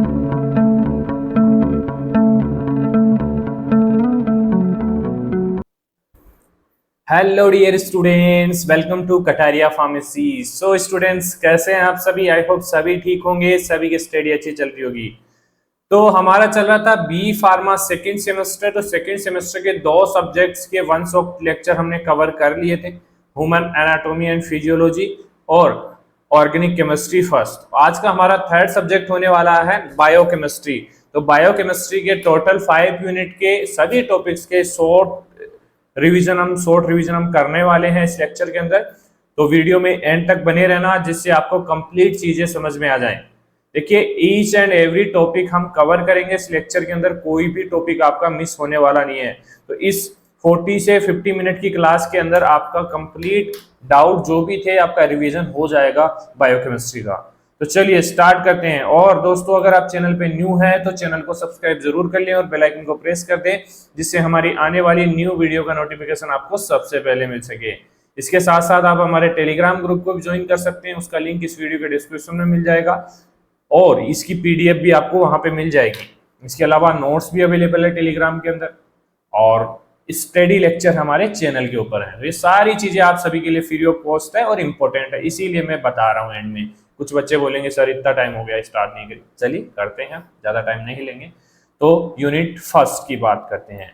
Hello dear students, welcome to Kataria pharmacy. So students, कैसे हैं आप सभी? आई होप सभी ठीक होंगे, सभी की स्टडी अच्छी चल रही होगी। तो हमारा चल रहा था बी फार्मा सेकंड सेमेस्टर। तो सेकंड सेमेस्टर के दो सब्जेक्ट्स के वंस ऑफ लेक्चर हमने कवर कर लिए थे, ह्यूमन एनाटॉमी एंड फिजियोलॉजी और ऑर्गेनिक केमिस्ट्री फर्स्ट। आज का हमारा थर्ड सब्जेक्ट होने वाला है बायोकेमिस्ट्री। तो बायोकेमिस्ट्री के टोटल 5 यूनिट के सभी टॉपिक्स के शॉर्ट रिवीजन हम करने वाले हैं इस लेक्चर के अंदर। तो वीडियो में एंड तक बने रहना, जिससे आपको कंप्लीट चीजें समझ में आ जाएं। देखिए, ईच एंड एवरी टॉपिक हम कवर करेंगे इस लेक्चर के अंदर, कोई भी टॉपिक आपका मिस होने वाला नहीं है। तो इस 40 से 50 मिनट की क्लास के अंदर आपका कंप्लीट डाउट जो भी थे आपका रिवीजन हो जाएगा बायोकेमिस्ट्री का। तो चलिए स्टार्ट करते हैं। और दोस्तों, अगर आप चैनल पे न्यू हैं तो चैनल को सब्सक्राइब जरूर कर लें और बेल आइकन को प्रेस कर दें, जिससे हमारी आने वाली न्यू वीडियो का नोटिफिकेशन आपको सबसे पहले मिल सके। इसके साथ साथ आप हमारे टेलीग्राम ग्रुप को भी ज्वाइन कर सकते हैं, उसका लिंक इस वीडियो के डिस्क्रिप्शन में मिल जाएगा और इसकी पीडीएफ भी आपको वहां पे मिल जाएगी। इसके अलावा नोट्स भी अवेलेबल है टेलीग्राम के अंदर और स्टडी लेक्चर हमारे चैनल के ऊपर है। ये सारी चीजें आप सभी के लिए फ्री ऑफ कॉस्ट है और इम्पोर्टेंट है, इसीलिए मैं बता रहा हूँ एंड में। कुछ बच्चे बोलेंगे सर इतना टाइम हो गया स्टार्ट नहीं करी। चलिए करते हैं, ज्यादा टाइम नहीं लेंगे। तो यूनिट फर्स्ट की बात करते हैं।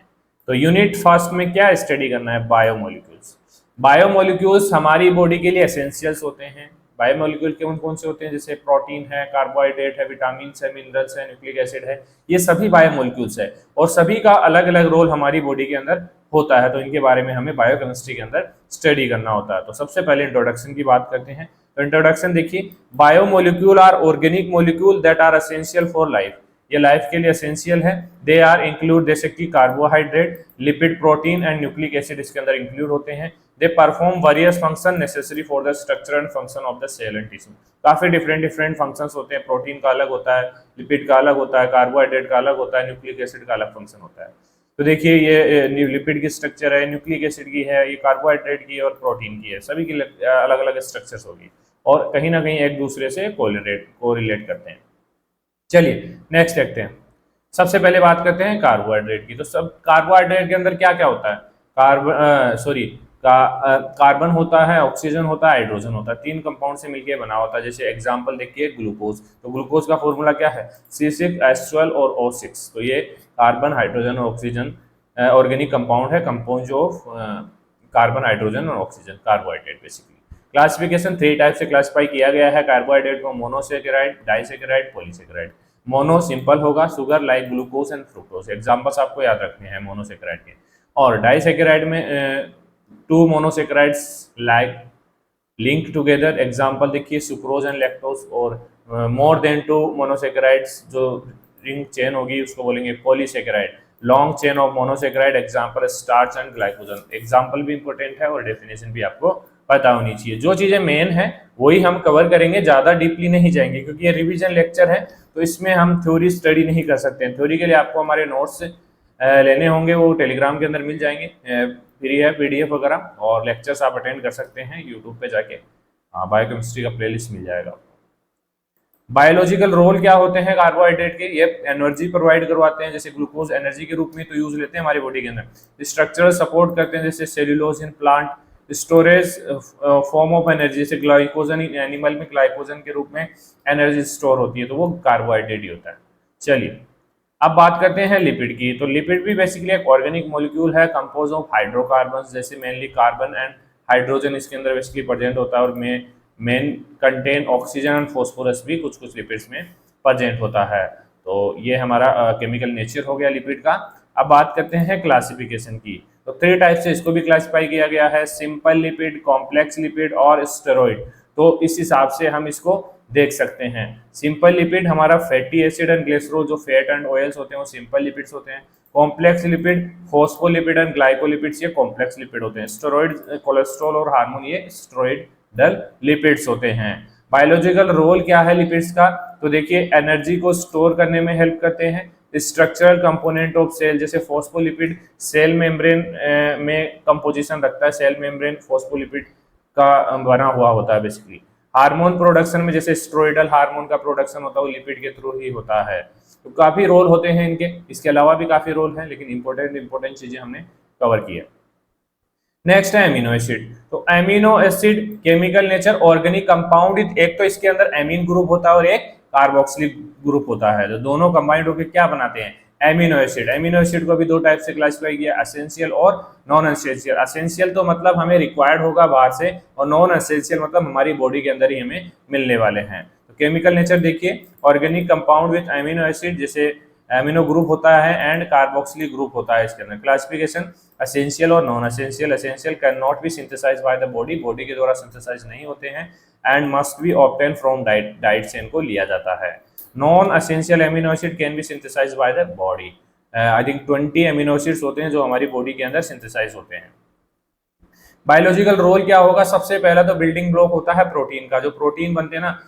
तो यूनिट फर्स्ट में क्या स्टडी करना है? बायोमोलिक्यूल्स। बायोमोलिक्यूल्स हमारी बॉडी के लिए एसेंशियल्स होते हैं। बायोमोलिक्यूल कौन कौन से होते हैं? जैसे प्रोटीन है, कार्बोहाइड्रेट है, विटामिन है, मिनरल्स है, न्यूक्लिक एसिड है, ये सभी बायोमोलिक्यूल्स है और सभी का अलग अलग रोल हमारी बॉडी के अंदर होता है। तो इनके बारे में हमें बायोकेमिस्ट्री के अंदर स्टडी करना होता है। तो सबसे पहले इंट्रोडक्शन की बात करते हैं। तो इंट्रोडक्शन देखिए, biomolecule are organic molecule that are essential for life. ये लाइफ के लिए एसेंशियल है। दे आर इंक्लूड, जैसे कि carbohydrate, lipid, protein and nucleic acid इसके अंदर इंक्लूड होते हैं। They perform various function necessary for the structure and function of the cell and tissue. काफी डिफरेंट फंक्शंस होते हैं। प्रोटीन का अलग होता है, लिपिड का अलग होता है, कार्बोहाइड्रेट का अलग होता है, न्यूक्लिक एसिड का अलग फंक्शन होता है। तो देखिए, ये लिपिड की स्ट्रक्चर है, न्यूक्लिक एसिड की है, ये कार्बोहाइड्रेट की है और प्रोटीन की है। सभी की अलग अलग स्ट्रक्चर्स होगी और कहीं ना कहीं एक दूसरे से कोरिलेट करते हैं। चलिए नेक्स्ट देखते हैं। सबसे पहले बात करते हैं कार्बोहाइड्रेट की। तो सब कार्बोहाइड्रेट के अंदर क्या क्या होता है? कार्बन होता है, ऑक्सीजन होता है, हाइड्रोजन होता है। 3 कंपाउंड से मिलकर बना होता है। जैसे एग्जांपल देखिए, ग्लूकोज। तो ग्लूकोज का फॉर्मूला क्या है? C6H12 और O6। तो ये कार्बन, हाइड्रोजन और ऑक्सीजन ऑर्गेनिक कंपाउंड है, कंपाउंड ऑफ कार्बन, हाइड्रोजन और oxygen, carbohydrate basically. Classification 3 type से क्लासिफाई किया गया है कार्बोहाइड्रेट को: monosaccharide, disaccharide, polysaccharide. Mono simple होगा, sugar like glucose and fructose. Examples आपको याद रखने हैं मोनोसेकेराइड के। और डाइसेकेराइड में 2 monosaccharides like link together. Example देखिए, सुक्रोज एंड लैक्टोज। और मोर देन 2 मोनोसेकेराइड्स, जो रिंग चेन होगी उसको बोलेंगे polysaccharide. Long chain of monosaccharide, example starch and glycogen. Example भी इंपॉर्टेंट है और डेफिनेशन भी आपको पता होनी चाहिए। जो चीजें मेन है वही हम कवर करेंगे, ज्यादा डीपली नहीं जाएंगे क्योंकि ये रिवीजन लेक्चर है। तो इसमें हम थ्योरी स्टडी नहीं कर सकते हैं। थ्योरी के लिए आपको हमारे नोट्स लेने होंगे, वो टेलीग्राम के अंदर मिल जाएंगे, फ्री है पीडीएफ वगैरह। और लेक्चर्स आप अटेंड कर सकते हैं यूट्यूब पे जाके, बायोकेमिस्ट्री का प्लेलिस्ट मिल जाएगा। बायोलॉजिकल रोल क्या होते हैं कार्बोहाइड्रेट के? ये एनर्जी प्रोवाइड करवाते हैं, जैसे ग्लूकोज एनर्जी के रूप में तो यूज लेते हैं हमारी बॉडी के अंदर। स्ट्रक्चरल सपोर्ट करते हैं, जैसे cellulose in plant. Storage form of energy, जैसे ग्लाइकोजन इन एनिमल में ग्लाइकोजन के रूप में एनर्जी स्टोर होती है, तो वो कार्बोहाइड्रेट ही होता है। चलिए अब बात करते हैं लिपिड की। तो लिपिड भी बेसिकली एक ऑर्गेनिक मॉलिक्यूल है, कंपोज ऑफ हाइड्रोकार्बन, जैसे मेनली कार्बन एंड हाइड्रोजन इसके अंदर बेसिकली प्रेजेंट होता है। और main contain oxygen and phosphorus भी कुछ कुछ लिपिड्स में प्रेजेंट होता है। तो ये हमारा केमिकल नेचर हो गया लिपिड का। अब बात करते हैं क्लासिफिकेशन की। तो 3 टाइप से इसको भी क्लासिफाई किया गया है: सिंपल लिपिड, कॉम्प्लेक्स लिपिड और स्टेरॉइड। तो इस हिसाब से हम इसको देख सकते हैं। सिंपल लिपिड हमारा फैटी एसिड एंड ग्लिसरॉल, जो फैट एंड ऑयल्स होते हैं वो सिंपल लिपिड्स होते हैं। Complex lipid phospholipid and glycolipids, ये कॉम्प्लेक्स लिपिड होते हैं। स्टेरॉइड कोलेस्ट्रॉल और हार्मोन, ये स्टेरॉइडल लिपिड्स होते हैं। बायोलॉजिकल रोल क्या है लिपिड्स का? तो देखिए, एनर्जी को स्टोर करने में हेल्प करते हैं। स्ट्रक्चरल कंपोनेंट ऑफ सेल, जैसे फॉस्फोलिपिड सेल मेम्ब्रेन में कंपोजिशन रखता है। सेल मेम्ब्रेन फॉस्फोलिपिड का बना हुआ होता है बेसिकली। हार्मोन प्रोडक्शन में जैसे स्टेरॉयडल हार्मोन का प्रोडक्शन होता है वो लिपिड के थ्रू ही होता है। तो काफी रोल होते हैं इनके, इसके अलावा भी काफी रोल हैं, लेकिन इंपॉर्टेंट चीजें हमने कवर की है। नेक्स्ट है एमिनो एसिड। तो amino acid chemical nature organic compound, एक तो इसके अंदर एमीन ग्रुप होता है और एक कार्बोक्सिलिक ग्रुप होता है, तो दोनों कंबाइंड होकर क्या बनाते हैं, एमिनो एसिड। एमिनो एसिड को भी दो टाइप से क्लासिफाई किया, एसेंशियल और नॉन एसेंशियल। एसेंशियल तो मतलब हमें रिक्वायर्ड होगा बाहर से, और नॉन एसेंशियल मतलब हमारी बॉडी के अंदर ही हमें मिलने वाले हैं। तो केमिकल नेचर देखिए, organic compound with amino acid, जैसे एमिनो ग्रुप होता है एंड कार्बोक्सिलिक ग्रुप होता है इसके अंदर। क्लासिफिकेशन एसेंशियल और non essential. Essential can not be synthesize by the body, body के द्वारा सिंथेसाइज नहीं होते हैं, and must be obtain from diet से इनको लिया जाता है। Non essential amino acid can be synthesize by the body. I think 20 amino acids होते हैं जो हमारी बॉडी के अंदर सिंथेसाइज होते हैं। बायोलॉजिकल रोल क्या होगा, सबसे पहला तो बिल्डिंग ब्लॉक होता है प्रोटीन का। जो प्रोटीन बनते हैं ना,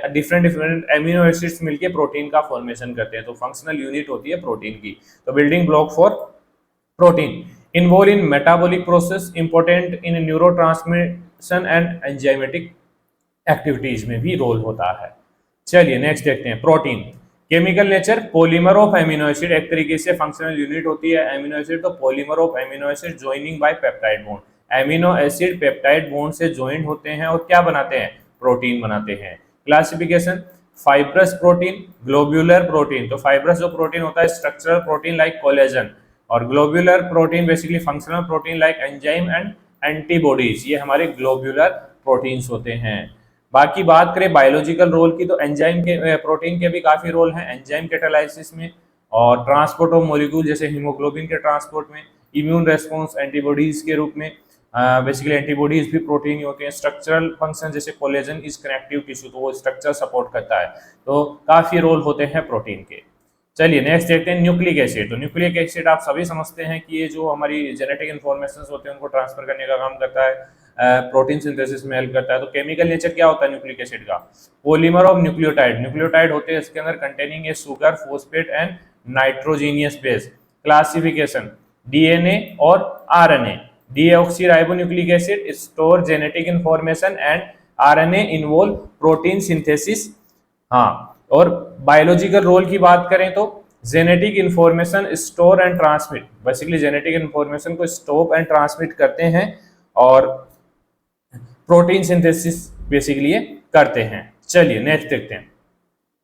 डिफरेंट एमिनो एसिड्स मिलके प्रोटीन का फॉर्मेशन करते हैं, तो फंक्शनल यूनिट होती है प्रोटीन की। तो building block for protein. Involve in metabolic process, important in neurotransmission and enzymatic activities में भी रोल होता है। चलिए नेक्स्ट देखते हैं, protein chemical nature, polymer of amino acid, एक तरीके से फंक्शनल यूनिट होती है एमिनो एसिड, तो polymer of amino acid joining bye peptide bond. Amino acid peptide bond से ज्वाइंट होते हैं और क्या बनाते हैं, प्रोटीन बनाते हैं। Classification, fibrous protein, globular protein. तो फाइब्रस जो प्रोटीन होता है स्ट्रक्चरल प्रोटीन लाइक कोलेजन, और globular protein basically functional protein like enzyme and antibodies, ये हमारे ग्लोब्यूलर प्रोटीन्स होते हैं। बाकी बात करें बायोलॉजिकल रोल की, तो एंजाइम के प्रोटीन के भी काफी रोल हैं, एंजाइम कैटालाइसिस में और ट्रांसपोर्ट ऑफ मॉलिक्यूल जैसे हीमोग्लोबिन के ट्रांसपोर्ट में, इम्यून रेस्पॉन्स एंटीबॉडीज के रूप में, बेसिकली एंटीबॉडीज भी प्रोटीन ही होते हैं। स्ट्रक्चरल फंक्शन जैसे कोलेजन इज कनेक्टिव टिश्यू, तो वो स्ट्रक्चर सपोर्ट करता है, तो काफी रोल होते हैं प्रोटीन के। चलिए नेक्स्ट देखते हैं न्यूक्लिक एसिड। तो न्यूक्लिक एसिड आप सभी समझते हैं कि ये जो हमारी जेनेटिक इन्फॉर्मेशन होते हैं उनको ट्रांसफर करने का काम करता है, प्रोटीन सिंथेसिस में हेल्प करता है। तो केमिकल नेचर क्या होता है न्यूक्लिक एसिड का, पॉलीमर ऑफ न्यूक्लियोटाइड, न्यूक्लियोटाइड होते हैं इसके अंदर containing a sugar, phosphate and nitrogenous base. Classification, DNA और RNA. Deoxyribonucleic acid store genetic information and RNA involve protein synthesis. हाँ, और बायोलॉजिकल रोल की बात करें तो genetic information store and transmit, basically genetic information को स्टोर एंड ट्रांसमिट करते हैं और प्रोटीन सिंथेसिस बेसिकली ये करते हैं। चलिए नेक्स्ट देखते हैं,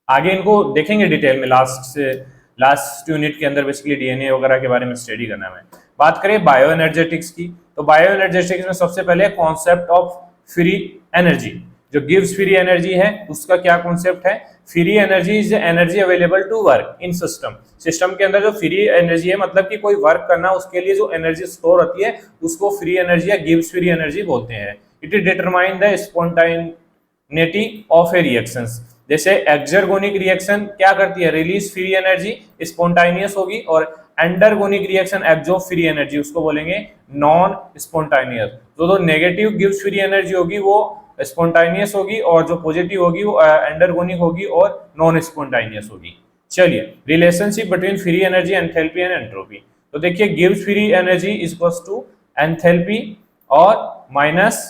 आगे इनको देखेंगे डिटेल में लास्ट यूनिट के अंदर, बेसिकली डीएनए वगैरह के बारे में स्टडी करना है। बात करें बायो एनर्जेटिक्स की, तो बायो एनर्जेटिक्स में सबसे पहले कॉन्सेप्ट ऑफ फ्री एनर्जी। जो गिव्स फ्री एनर्जी है उसका क्या कॉन्सेप्ट है, free energy is energy available to work in system. System के अंदर जो फ्री एनर्जी है मतलब कि कोई वर्क करना उसके लिए जो एनर्जी स्टोर होती है उसको फ्री एनर्जी या गिव्स फ्री एनर्जी बोलते हैं। It is determine the spontaneity of A reactions. जैसे एक्सर्गोनिक रिएक्शन क्या करती है, रिलीज फ्री एनर्जी, स्पॉन्टानियस होगी, और endergonic reaction absorb free energy, उसको बोलेंगे नॉन स्पॉन्टानियस। तो नेगेटिव गिव्स फ्री एनर्जी होगी वो स्पॉन्टानियस होगी, और जो पॉजिटिव होगी वो एंडरगोनिक होगी और नॉन स्पॉन्टानियस होगी। चलिए relationship between free energy, enthalpy and entropy. तो देखिए गिव्स free energy is equals to enthalpy और माइनस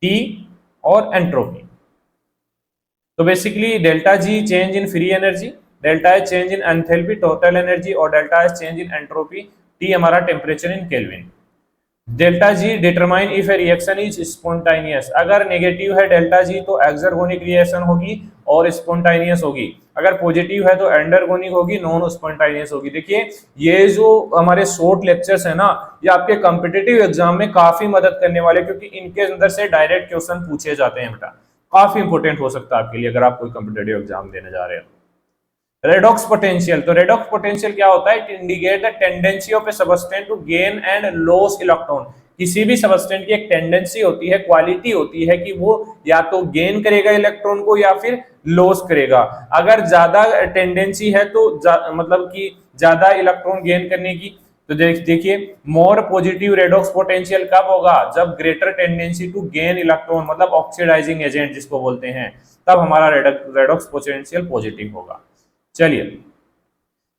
टी और एंट्रोपी। तो basically delta G change in free energy, delta H change in enthalpy total energy, और delta H change in entropy, T हमारा temperature in kelvin. Delta G determine if a reaction is spontaneous. अगर negative है delta G तो एक्सर्गोनिक reaction होगी और स्पॉन्टानियस होगी, अगर positive है तो एंडरगोनिक होगी, नॉन स्पॉन्टानियस होगी। देखिए ये जो हमारे शॉर्ट लेक्चर्स है ना, ये आपके कॉम्पिटिटिव एग्जाम में काफी मदद करने वाले, क्योंकि इनके अंदर से डायरेक्ट क्वेश्चन पूछे जाते हैं बेटा, काफी इंपॉर्टेंट हो सकता है आपके लिए अगर आप कोई कॉम्पिटिटिव एग्जाम देने जा रहे हैं। रेडॉक्स पोटेंशियल, तो रेडॉक्स पोटेंशियल क्या होता है, it indicate the tendency of a substance to gain and loss electron. किसी भी सबस्टेंस की एक टेंडेंसी होती है, क्वालिटी होती है कि वो या तो गेन करेगा इलेक्ट्रॉन को या फिर लॉस करेगा। अगर ज्यादा टेंडेंसी है तो मतलब कि ज्यादा इलेक्ट्रॉन गेन करने की, तो देखिए मोर पॉजिटिव रेडॉक्स पोटेंशियल कब होगा, जब greater tendency to gain electron, मतलब ऑक्सीडाइजिंग एजेंट जिसको बोलते हैं, तब हमारा रेडॉक्स पोटेंशियल पॉजिटिव होगा। चलिए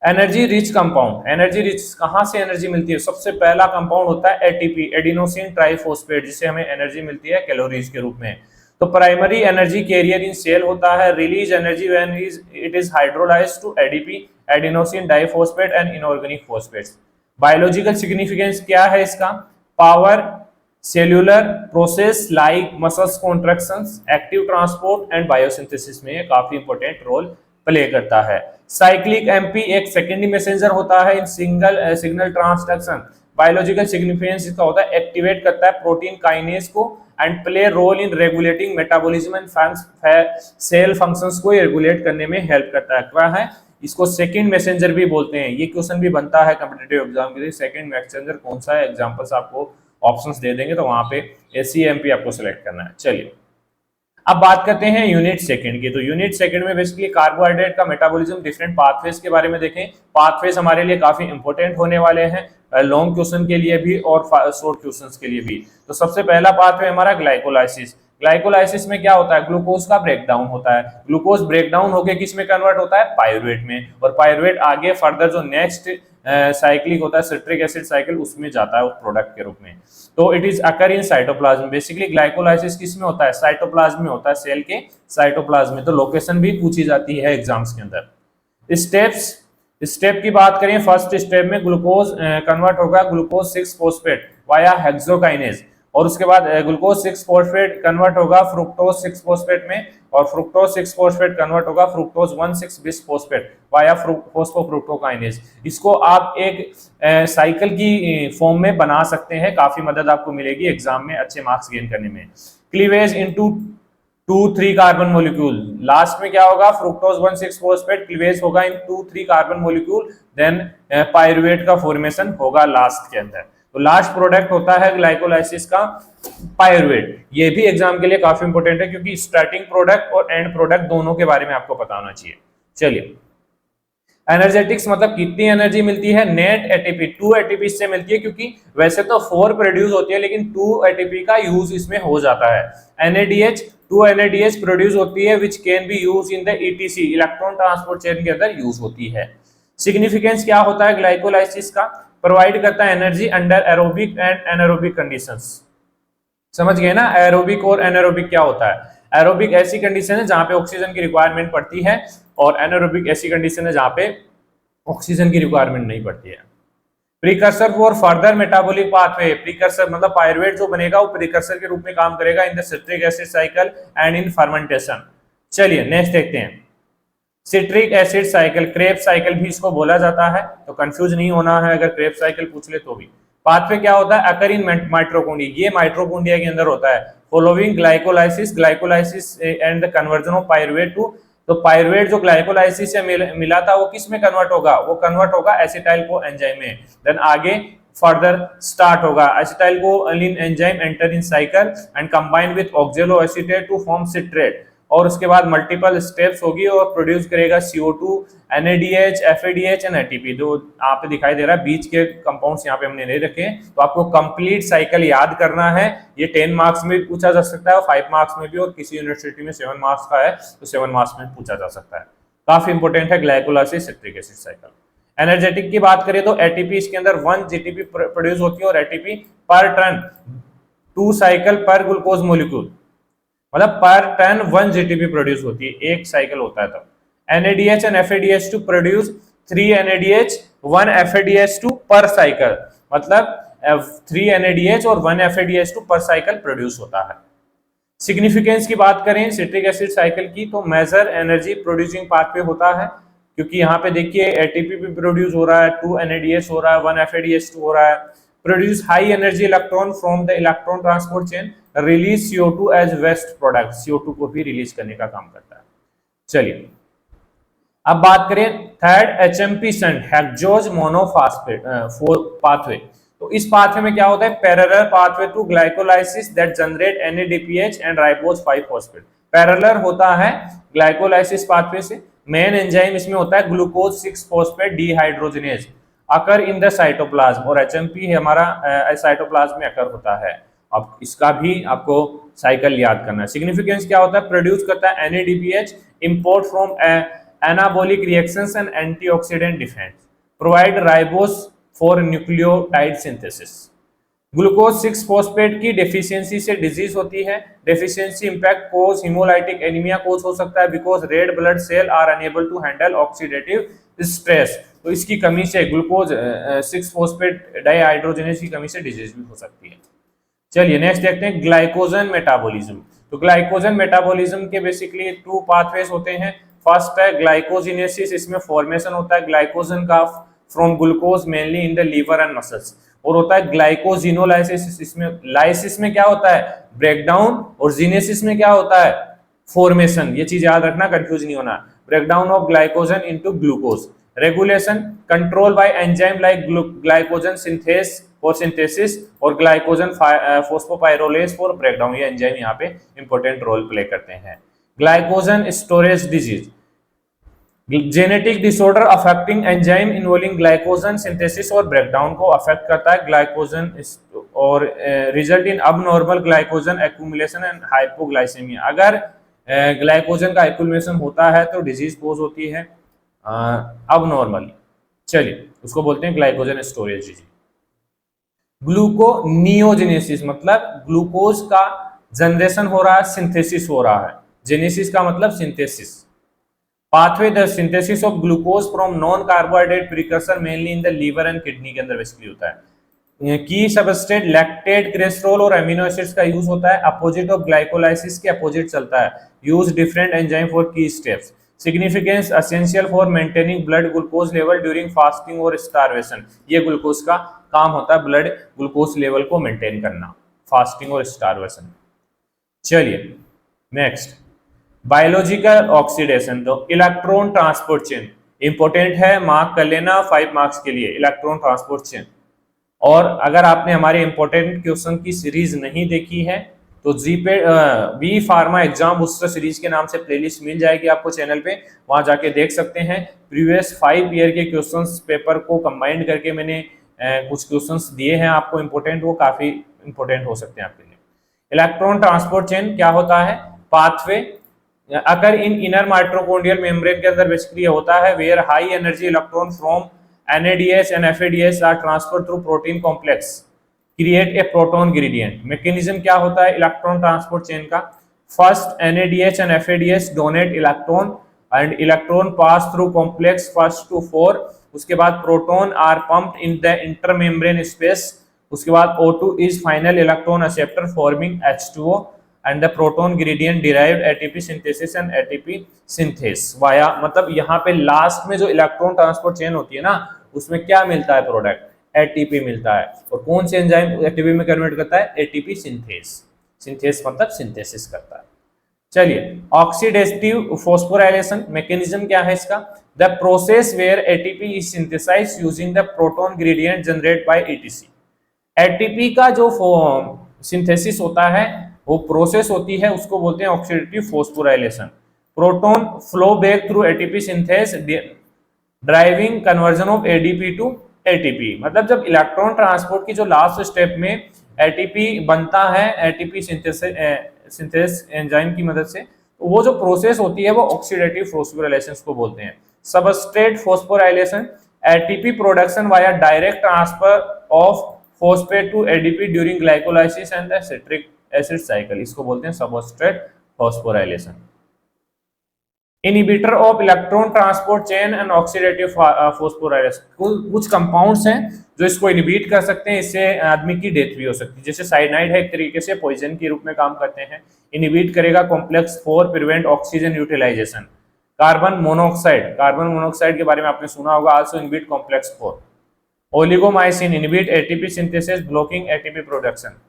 energy rich compound, energy rich कहां से एनर्जी मिलती है, सबसे पहला कंपाउंड होता है एटीपी, एडिनोसिन ट्राइफॉस्फेट, जिससे हमें एनर्जी मिलती है कैलोरीज के रूप में। तो primary energy carrier in cell होता है, release energy when it is hydrolysed to ADP adenosine diphosphate and inorganic phosphates. Biological significance क्या है इसका? Power, cellular process like muscles contractions, active transport and biosynthesis में काफी इंपॉर्टेंट रोल प्ले करता है। Cyclic MP एक सेकेंडरी मैसेंजर होता है in signal transduction. Biological significance इसका होता है एक्टिवेट करता है प्रोटीन काइनेज को and play role in regulating metabolism and cell functions को रेगुलेट करने में हेल्प करता है। क्या है? इसको सेकंड मैसेंजर भी बोलते हैं। ये क्वेश्चन भी बनता है कॉम्पिटिटिव एग्जाम के लिए, सेकंड मैसेंजर कौन सा है, एग्जांपल्स आपको ऑप्शंस दे देंगे तो वहां पे एससीएमपी आपको सिलेक्ट करना है। चलिए अब बात करते हैं यूनिट सेकंड की। तो यूनिट सेकंड में बेसिकली कार्बोहाइड्रेट का मेटाबॉलिज्म, डिफरेंट पाथवेज के बारे में देखें। पाथवेज हमारे लिए काफी इंपॉर्टेंट होने वाले हैं, लॉन्ग क्वेश्चन के लिए भी और शॉर्ट क्वेश्चंस के लिए भी। तो सबसे पहला पाथवे हमारा ग्लाइकोलाइसिस। ग्लाइकोलाइसिस में क्या होता है? ग्लूकोज का ब्रेकडाउन होता है। ग्लूकोज ब्रेकडाउन होकर किस में कन्वर्ट होता है? पायरुवेट में। और पायरुवेट आगे फर्दर जो नेक्स्ट साइक्लिक होता है सिट्रिक एसिड साइकिल, उसमें जाता है उस प्रोडक्ट के रूप में। तो it is occur in cytoplasm. Basically glycolysis किस में होता है? साइटोप्लाज्म में होता है, सेल के साइटोप्लाज्म में। तो लोकेशन भी पूछी जाती है एग्जाम्स के अंदर। स्टेप की बात करें, फर्स्ट स्टेप में ग्लूकोज कन्वर्ट होगा ग्लूकोज 6 फॉस्फेट वाया हेक्सोकाइनेज, और उसके बाद ग्लूकोज 6 फॉस्फेट कन्वर्ट होगा फ्रुक्टोज 6 फॉस्फेट में, और फ्रुक्टोज 6 फॉस्फेट कन्वर्ट होगा फ्रुक्टोज 1,6 बिस फॉस्फेट वाया फोस्फोफ्रुक्टोकाइनेज। इसको आप एक साइकिल की फॉर्म में बना सकते हैं, काफी मदद आपको मिलेगी एग्जाम में अच्छे मार्क्स गेन करने में। Cleavage into 2,3 carbon molecule, last में क्या होगा? फ्रुक्टोज 1,6 फॉस्फेट क्लीवेज होगा इन 2,3 कार्बन मोलिक्यूल, देन पायरुवेट का फॉर्मेशन होगा लास्ट के अंदर। तो लास्ट प्रोडक्ट होता है ग्लाइकोलाइसिस का पायरुवेट। ये भी एग्जाम के लिए काफी इंपॉर्टेंट है क्योंकि स्टार्टिंग प्रोडक्ट और एंड प्रोडक्ट दोनों के बारे में आपको पता होना चाहिए। चलिए, एनर्जेटिक्स मतलब कितनी एनर्जी मिलती है? नेट एटीपी 2 एटीपी से मिलती है, क्योंकि वैसे तो 4 प्रोड्यूस होती है लेकिन 2 एटीपी का यूज इसमें हो जाता है। एनएडीएच 2 एनएडीएच प्रोड्यूस होती है which can be use in the etc, electron transport chain के अंदर यूज होती है। सिग्निफिकेंस क्या होता है ग्लाइकोलाइसिस का? प्रोवाइड करता है energy under aerobic and anaerobic conditions. समझ गए ना एरोबिक और एनारोबिक क्या होता है? एरोबिक ऐसी कंडीशन है जहां पे ऑक्सीजन की रिक्वायरमेंट पड़ती है, और एनारोबिक ऐसी कंडीशन है जहां पे ऑक्सीजन की रिक्वायरमेंट नहीं पड़ती है। Precursor for further metabolic pathway, precursor मतलब पायरुवेट जो बनेगा वो प्रीकर्सर के रूप में काम करेगा in the citric acid cycle and in fermentation. चलिए नेक्स्ट देखते हैं, citric acid cycle, Krebs cycle भी इसको बोला जाता है, तो कंफ्यूज नहीं होना है अगर क्रेब साइकिल पूछ ले तो भी। पाथवे क्या होता है? अकर इन माइटोकॉन्ड्रिया, ये माइटोकॉन्ड्रिया के अंदर होता है। Following glycolysis and the conversion of pyruvate to, तो पायरुवेट जो ग्लाइकोलाइसिस से मिला था वो किस में कन्वर्ट होगा? वो कन्वर्ट होगा एसिटाइल को एंजाइम में। देन आगे फर्दर स्टार्ट होगा acetyl coenzyme enter in cycle and combine with oxaloacetate to form citrate, और उसके बाद मल्टीपल स्टेप्स होगी और प्रोड्यूस करेगा CO2, NADH, FADH and ATP। जो यहाँ पे दिखाई दे रहा है बीच के कंपाउंड्स यहाँ पे हमने नहीं रखे, तो आपको कंप्लीट साइकिल याद करना है। ये 10 मार्क्स में पूछा जा सकता है, 5 मार्क्स में भी, और किसी यूनिवर्सिटी में 7 मार्क्स का है तो 7 मार्क्स में पूछा जा सकता है। काफी इंपॉर्टेंट है glycolysis citric acid cycle. Energetic की बात करें तो ATP इसके अंदर 1 GTP प्रोड्यूस होती है, और ATP पर टन 2 साइकिल पर ग्लूकोज मोलिक्यूल, मतलब पर टन 1 GTP प्रोड्यूस होती है, एक साइकिल होता है। तब NADH and FADH2 produce 3 NADH 1 FADH2 पर साइकिल, मतलब 3 NADH और 1 FADH2 पर साइकिल प्रोड्यूस होता है। सिग्निफिकेंस की बात करें सिट्रिक एसिड साइकिल की, तो मेजर एनर्जी प्रोड्यूसिंग पाथवे होता है, क्योंकि यहाँ पे देखिए ATP भी प्रोड्यूस हो रहा है, 2 NADH हो रहा है, 1 FADH2 हो रहा है। Produce high energy electron from the electron transport chain, release CO2 as waste product, CO2 को भी रिलीज करने का काम करता है। चलिए अब बात करें third HMP shunt, hexose monophosphate pathway. तो इस पाथवे में क्या होता है? Parallel pathway to glycolysis that generate NADPH and ribose 5 phosphate. Parallel होता है ग्लाइकोलाइसिस पाथवे से। मेन एंजाइम इसमें होता है glucose 6 phosphate dehydrogenase, occur in the cytoplasm, और HMP हमारा साइटोप्लाज्म में अकर होता है। अब इसका भी आपको साइकिल याद करना है। सिग्निफिकेंस क्या होता है? प्रोड्यूस करता है NADPH, import from anabolic reactions and antioxidant defence, provide ribose for nucleotide synthesis. Glucose 6 phosphate की डेफिशिएंसी से डिजीज होती है। Deficiency impact cause haemolytic anaemia cause हो सकता है because red blood cell are unable to handle oxidative stress. तो इसकी कमी से ग्लूकोज 6 फॉस्फेट डाइहाइड्रोजनेज की कमी से डिजीज भी हो सकती है। चलिए नेक्स्ट देखते हैं ग्लाइकोजन मेटाबॉलिज्म। तो ग्लाइकोजन मेटाबॉलिज्म के बेसिकली 2 पाथवेज होते हैं। फर्स्ट है ग्लाइकोजिनेसिस, इसमें फॉर्मेशन होता है ग्लाइकोजन का from glucose mainly in the liver and muscles. और होता है ग्लाइकोजिनोलाइसिस, इसमें लाइसिस में क्या होता है ब्रेकडाउन, और जीनेसिस में क्या होता है फॉर्मेशन। ये चीज याद रखना, कंफ्यूज नहीं होना। Breakdown of glycogen into glucose. Regulation control by enzyme like glycogen synthase for synthesis और ग्लाइकोजन फॉस्फोपाइरोलेज फॉर ब्रेकडाउन। ये एंजाइम यहाँ पे इंपॉर्टेंट रोल प्ले करते हैं। Glycogen storage disease, genetic disorder affecting enzyme involving glycogen synthesis और breakdown को affect करता है ग्लाइकोजन और result in abnormal glycogen accumulation and hypoglycaemia. अगर ग्लाइकोजन का एक्यूमुलेशन होता है तो डिजीज कोज होती है अबनॉर्मली। चलिए उसको बोलते हैं ग्लाइकोजन स्टोरेज डिजीज। ग्लूकोनियोजेनेसिस मतलब ग्लूकोज का जनरेशन हो रहा है, सिंथेसिस हो रहा है। जेनेसिस का मतलब synthesis. Pathway the synthesis of glucose from non carbohydrate precursor mainly in the liver and kidney के अंदर बेसिकली होता है। की सबस्ट्रेट लैक्टेट कोलेस्ट्रॉल और अमीनो एसिड्स का यूज होता है। अपोजिट ऑफ ग्लाइकोलाइसिस के अपोजिट चलता है। Use different enzyme for key steps. Significance essential for maintaining blood glucose level during fasting और स्टारवेशन। ये ग्लूकोज का काम होता है ब्लड ग्लूकोज लेवल को मेंटेन करना फास्टिंग और स्टारवेशन। चलिए नेक्स्ट बायोलॉजिकल ऑक्सीडेशन। तो इलेक्ट्रॉन ट्रांसपोर्ट चेन इंपॉर्टेंट है, मार्क कर लेना 5 मार्क्स के लिए इलेक्ट्रॉन ट्रांसपोर्ट चेन। और अगर आपने हमारे इंपॉर्टेंट क्वेश्चन की सीरीज नहीं देखी है तो B pharma exam booster series के नाम से प्लेलिस्ट मिल जाएगी आपको चैनल पे, वहां जाके देख सकते हैं। प्रीवियस 5 ईयर के क्वेश्चंस पेपर को कंबाइंड करके मैंने कुछ क्वेश्चंस दिए हैं आपको इंपॉर्टेंट, वो काफी इंपॉर्टेंट हो सकते हैं आपके लिए। इलेक्ट्रॉन ट्रांसपोर्ट चेन क्या होता है? पाथवे अगर इन इनर माइटोकॉन्ड्रियल मेम्ब्रेन के अंदर बेसिकली होता है where high energy electron from NADH and FADH are transfer through protein complex create a proton gradient. Mechanism क्या होता है इलेक्ट्रॉन ट्रांसपोर्ट चेन का? First NADH and FADH donate electron and electron pass through complex first to 4। उसके बाद proton are pumped in the intermembrane space. उसके बाद O2 is final electron acceptor forming H2O and the proton gradient derived ATP synthesis and ATP synthase via, मतलब यहाँ पे last में जो electron transport chain होती है ना उसमें क्या मिलता है प्रोडक्ट? ATP मिलता है। और कौन से एंजाइम ATP में कन्वर्ट करता है? ATP synthase. सिंथेस मतलब सिंथेसिस करता है। चलिए ऑक्सीडेटिव फॉस्फोराइलेशन मैकेनिज्म क्या है इसका? The process where ATP is synthesised using the proton gradient generate by ETC। ATP का जो सिंथेसिस होता है वो प्रोसेस होती है उसको बोलते हैं oxidative phosphorylation. Proton flow back through ATP synthase driving conversion of ADP to ATP. मतलब जब इलेक्ट्रॉन ट्रांसपोर्ट की जो लास्ट स्टेप में एटीपी बनता है एटीपी सिंथेस एंजाइम की मदद से, तो वो जो प्रोसेस होती है वो ऑक्सीडेटिव फॉस्फोराइलेशन को बोलते हैं। Substrate phosphorylation ATP production via direct transfer of phosphate to ADP during glycolysis and citric acid cycle, इसको बोलते हैं substrate phosphorylation. Inhibitor of electron transport chain and oxidative phosphorylation. कुछ कंपाउंड्स हैं जो इसको इनहिबिट कर सकते हैं, इससे आदमी की डेथ भी हो सकती है। जैसे साइनाइड है एक तरीके से पॉइजन के रूप में काम करते हैं। इनहिबिट करेगा complex 4 prevent oxygen utilisation. Carbon monoxide के बारे में आपने सुना होगा, also inhibit complex 4। Oligomycin inhibit ATP synthesis blocking ATP production.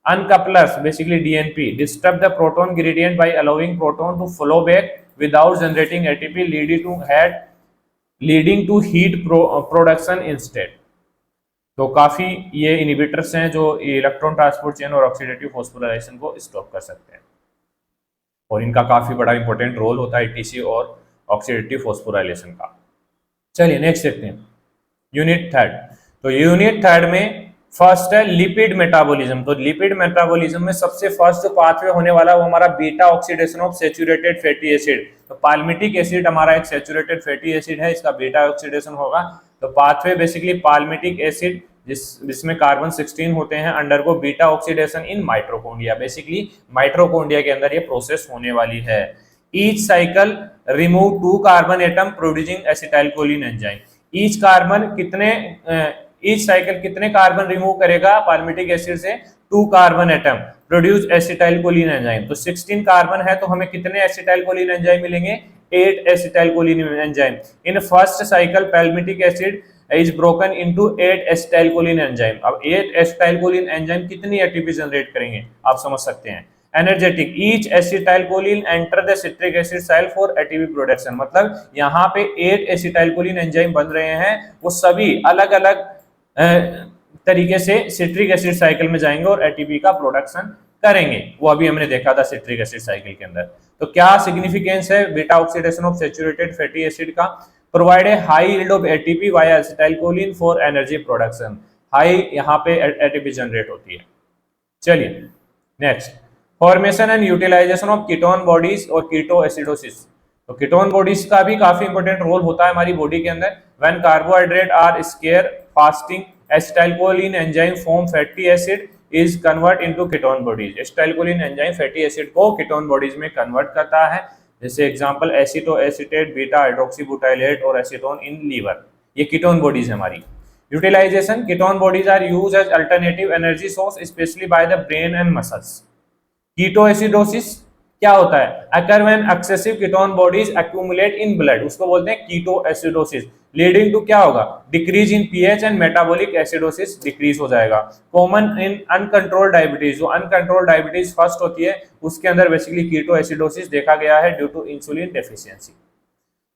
Uncouplers, basically DNP, disturb the proton gradient by allowing proton to flow back without generating ATP, leading to heat production instead. तो काफी ये inhibitors हैं जो electron transport chain और oxidative phosphorylation को stop कर सकते हैं, और इनका काफी बड़ा इंपॉर्टेंट रोल होता है ETC और ऑक्सीडेटिव फॉस्फोराइलेशन का। चलिए नेक्स्ट देखते हैं यूनिट 3। तो यूनिट 3 में फर्स्ट है लिपिड मेटाबॉलिज्म। तो लिपिड मेटाबॉलिज्म में सबसे फर्स्ट पाथवे होने वाला वो हमारा beta oxidation of saturated fatty acid. तो पाल्मिटिक एसिड हमारा एक सैचुरेटेड फैटी एसिड है, इसका बीटा ऑक्सीडेशन होगा। तो पाथवे बेसिकली पाल्मिटिक एसिड जिसमें कार्बन 16 होते हैं, undergo beta oxidation in mitochondria. Basically mitochondria के अंदर ये प्रोसेस होने वाली है। Each cycle remove 2 carbon atom producing acetylcholine enzyme. Each cycle कितने कार्बन रिमूव करेगा पाल्मिटिक एसिड से? 2 carbon atom produce acetylcholine enzyme. तो 16 कार्बन है तो हमें कितने एसिटाइलकोलिन एंजाइम मिलेंगे? 8 acetylcholine enzyme. In first cycle palmitic acid is broken into 8 acetylcholine enzyme. अब 8 एसिटाइलकोलिन एंजाइम कितनी एटीपी जनरेट करेंगे आप समझ सकते हैं। Energetic, each acetylcholine enter the citric acid cycle for ATP production. मतलब यहाँ पे 8 एसिटाइलकोलिन एंजाइम बन रहे हैं, वो सभी अलग अलग तरीके से सिट्रिक एसिड साइकिल में जाएंगे और एटीपी का प्रोडक्शन करेंगे। वो अभी हमने देखा था सिट्रिक एसिड साइकिल के अंदर। तो क्या सिग्निफिकेंस है beta oxidation of saturated fatty acid का? Provide a high yield of ATP via acetylcholine for energy production. High यहाँ पे एटीपी जनरेट होती है। चलिए next, formation and utilisation of ketone bodies और कीटो एसिडोसिस। तो कीटोन बॉडीज का भी काफी इंपॉर्टेंट रोल होता है हमारी बॉडी के अंदर। When carbohydrate are scarce fasting acetylcholine enzyme form fatty acid is convert into ketone bodies. Acetylcholine enzyme fatty acid को कीटोन बॉडीज में कन्वर्ट करता है। जैसे एग्जांपल एसीटोएसिटेट, बीटा हाइड्रोक्सीब्यूटाइलेट और एसीटोन इन लीवर, ये कीटोन बॉडीज है हमारी। Utilisation, ketone bodies are used as alternative energy source specially by the brain and muscles. Ketoacidosis क्या होता है? Occur when excessive ketone bodies accumulate in blood, उसको बोलते हैं कीटोएसिडोसिस। लीडिंग टू क्या होगा? Decrease in pH and metabolic acidosis decrease हो जाएगा। कॉमन इन अनकंट्रोल्ड डायबिटीज, जो अनकंट्रोल्ड डायबिटीज फर्स्ट होती है उसके अंदर बेसिकली कीटोएसिडोसिस देखा गया है ड्यू टू इंसुलिन डेफिशिएंसी।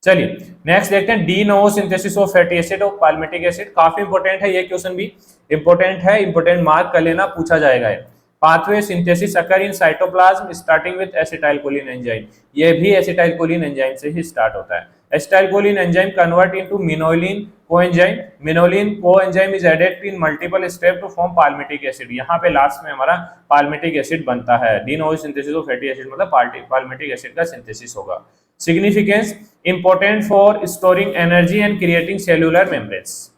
चलिए नेक्स्ट देखते हैं, D novo synthesis of fatty acid और पाल्मिटिक एसिड। काफी इंपॉर्टेंट है ये क्वेश्चन भी, इंपॉर्टेंट है, इंपॉर्टेंट मार्क कर लेना, पूछा जाएगा। Pathway synthesis occur in cytoplasm starting with acetylcholine enzyme. ये भी एसिटाइलकोलिन एंजाइम से ही स्टार्ट होता है। Acetylcholine enzyme convert into malonyl coenzyme. Malonyl coenzyme is added in multiple step to form palmitic acid. यहाँ पे लास्ट में हमारा पाल्मिटिक एसिड बनता है। De novo synthesis of fatty acid मतलब पाल्मिटिक एसिड का सिंथेसिस होगा। Significance, important for storing energy and creating cellular membranes,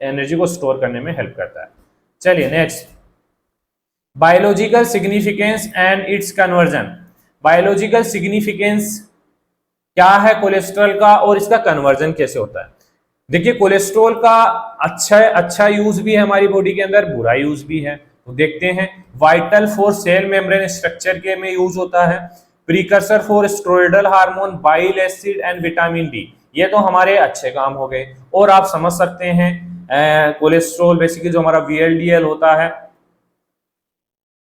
energy को स्टोर करने में हेल्प करता है। चलिए next, biological significance and it's conversion. Biological significance क्या है कोलेस्ट्रॉल का और इसका कन्वर्जन कैसे होता है? देखिए कोलेस्ट्रॉल का अच्छा यूज भी है हमारी बॉडी के अंदर, बुरा यूज भी है। तो देखते हैं, vital for sale membrane structure के में यूज होता है। Precursor for steroidal hormone, bile acid and vitamin D, ये तो हमारे अच्छे काम हो गए। और आप समझ सकते हैं कोलेस्ट्रॉल बेसिकली जो हमारा VLDL होता है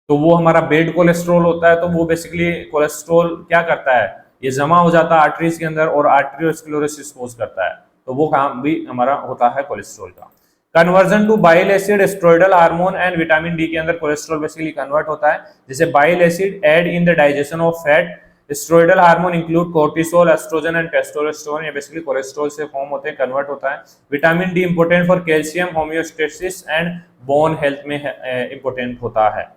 तो वो हमारा बेड कोलेस्ट्रॉल होता है। तो वो बेसिकली कोलेस्ट्रॉल क्या करता है, ये जमा हो जाता है आर्टरीज के अंदर और आर्टरियोस्क्लेरोसिस कोज करता है। तो वो काम भी हमारा होता है कोलेस्ट्रॉल का। Conversion to bile acid, steroidal hormone and vitamin D के अंदर कोलेस्ट्रॉल बेसिकली कन्वर्ट होता है। जैसे bile acid aid in the digestion of fat, steroidal hormone include cortisol, oestrogen and testosterone, ये बेसिकली कोलेस्ट्रॉल से फॉर्म होते हैं, कन्वर्ट होता है। Vitamin D important for calcium homeostasis and bone health में इंपॉर्टेंट होता है।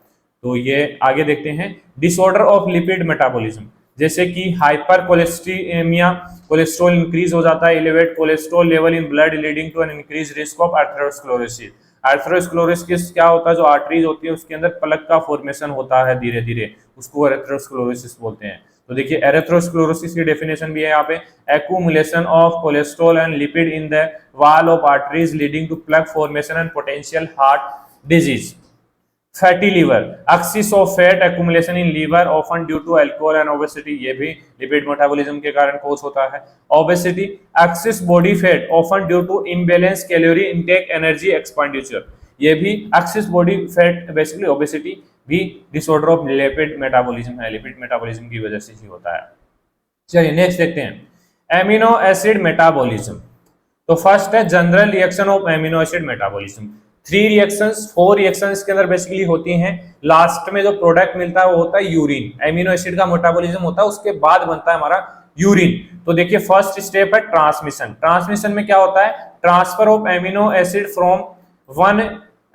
तो ये आगे देखते हैं, डिसऑर्डर ऑफ लिपिड मेटाबॉलिज्म, जैसे कि हाइपर कोलेस्ट्रीमिया, कोलेस्ट्रॉल इंक्रीज हो जाता है, elevate cholesterol level in blood leading to an increase risk of atherosclerosis. Atherosclerosis क्या होता है, जो आर्टरीज होती है उसके अंदर प्लग का फॉर्मेशन होता है धीरे धीरे, उसको एरेथ्रोस्क्लेरोसिस बोलते हैं। तो देखिए एरेथ्रोस्क्लेरोसिस की डेफिनेशन भी है यहाँ पे, accumulation of cholesterol and lipid in the wall of arteries leading to plug formation and potential heart disease. Fatty liver, excess of fat accumulation in liver often due to alcohol and obesity, ये भी lipid metabolism के कारण cause होता है। Obesity, excess body fat often due to imbalance calorie intake energy expenditure, ये भी excess body fat basically obesity भी disorder of lipid metabolism है, लिपिड मेटाबॉलिज्म की वजह से ही होता है। चलिए नेक्स्ट देखते हैं, एमिनो एसिड मेटाबॉलिज्म। तो फर्स्ट है general reaction of amino acid metabolism. 3 reactions 4 reactions के अंदर बेसिकली होती हैं। लास्ट में जो प्रोडक्ट मिलता है वो होता है यूरिन। एमिनो एसिड का मेटाबॉलिज्म होता है, उसके बाद बनता है हमारा यूरिन। तो देखिए फर्स्ट स्टेप है ट्रांसमिशन। ट्रांसमिशन में क्या होता है, transfer of amino acid from one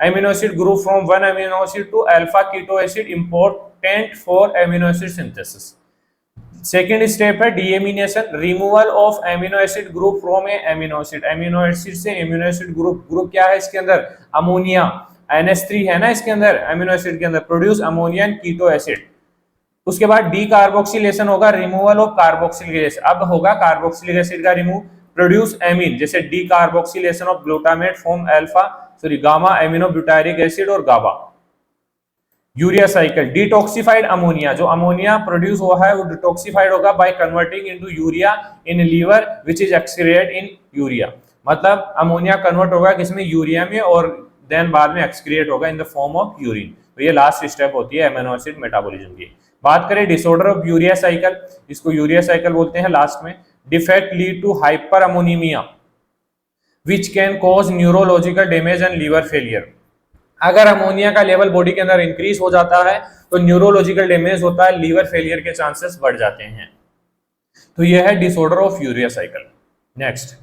amino acid group from one amino acid to alpha keto acid, important for amino acid synthesis. Second step है deamination, removal of amino acid group from a amino acid. Amino acid से amino acid group क्या है इसके अंदर, ammonia, NH3 है ना इसके अंदर, एमिनो एसिड के अंदर produce ammonia and keto acid. उसके बाद डी कार्बोक्सिलेशन होगा, रिमूवल ऑफ कार्बोक्सिलिक एसिड। अब होगा कार्बोक्सिलिक एसिड का रिमूव, प्रोड्यूस एमीन, जैसे decarboxylation of glutamate form gamma amino butyric acid और GABA. Urea cycle, detoxified ammonia, जो अमोनिया प्रोड्यूस हुआ है वो डिटॉक्सिफाइड होगा by converting into urea in liver which is excreted in urea. मतलब ammonia convert होगा किसमें, यूरिया में, और देन बाद में एक्सक्रिएट होगा in the form of urine. तो ये लास्ट स्टेप होती है एमिनो एसिड मेटाबॉलिज्म की। बात करें डिसऑर्डर ऑफ यूरिया साइकिल, इसको यूरिया साइकिल बोलते हैं लास्ट में। Defect lead to hyperammonemia which can cause neurological damage and liver failure. अगर अमोनिया का लेवल बॉडी के अंदर इंक्रीज हो जाता है तो न्यूरोलॉजिकल डैमेज होता है, लीवर फेलियर के चांसेस बढ़ जाते हैं। तो यह है disorder of urea cycle. Next,